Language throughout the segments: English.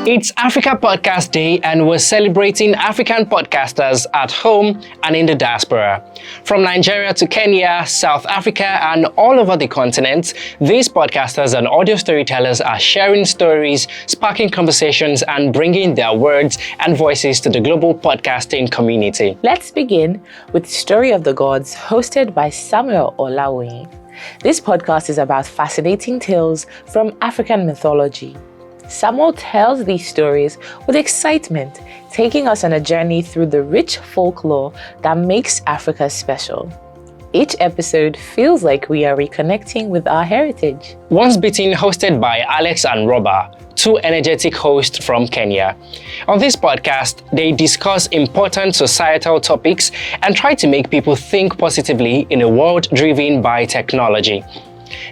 It's Africa Podcast Day, and we're celebrating African podcasters at home and in the diaspora. From Nigeria to Kenya, South Africa, and all over the continent, these podcasters and audio storytellers are sharing stories, sparking conversations, and bringing their words and voices to the global podcasting community. Let's begin with Story of the Gods, hosted by Samuel Olaoyin. This podcast is about fascinating tales from African mythology. Samuel tells these stories with excitement, taking us on a journey through the rich folklore that makes Africa special. Each episode feels like we are reconnecting with our heritage. Once Bitten, hosted by Alex and Roba, two energetic hosts from Kenya. On this podcast, they discuss important societal topics and try to make people think positively in a world driven by technology.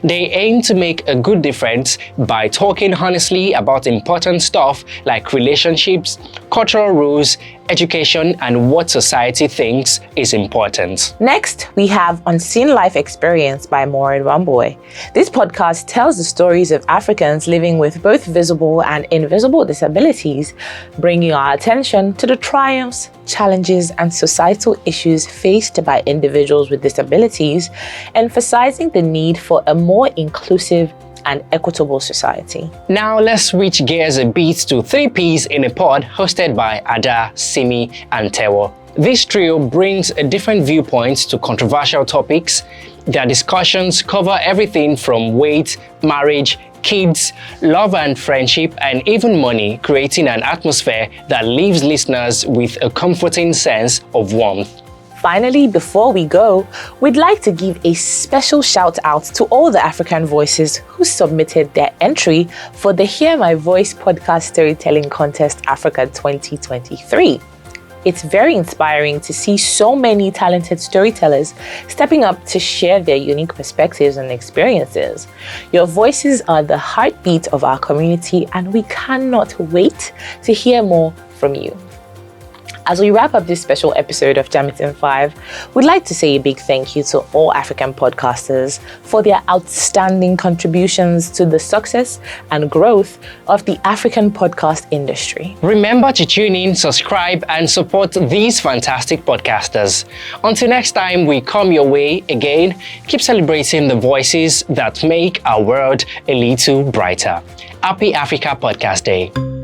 They aim to make a good difference by talking honestly about important stuff like relationships, cultural rules, education, and what society thinks is important. Next, we have Unseen Life Experience by Maureen Wamboy. This podcast tells the stories of Africans living with both visible and invisible disabilities, bringing our attention to the triumphs, challenges, and societal issues faced by individuals with disabilities, emphasizing the need for a more inclusive and equitable society. Now let's switch gears a bit to 3 Ps in a Pod, hosted by Ada, Simi, and Tewo. This trio brings a different viewpoint to controversial topics. Their discussions cover everything from weight, marriage, kids, love and friendship, and even money, creating an atmosphere that leaves listeners with a comforting sense of warmth. Finally, before we go, we'd like to give a special shout out to all the African voices who submitted their entry for the Hear My Voice podcast storytelling contest Africa 2023. It's very inspiring to see so many talented storytellers stepping up to share their unique perspectives and experiences. Your voices are the heartbeat of our community, and we cannot wait to hear more from you. As we wrap up this special episode of Jamit in 5, we'd like to say a big thank you to all African podcasters for their outstanding contributions to the success and growth of the African podcast industry. Remember to tune in, subscribe, and support these fantastic podcasters. Until next time we come your way again, keep celebrating the voices that make our world a little brighter. Happy Africa Podcast Day.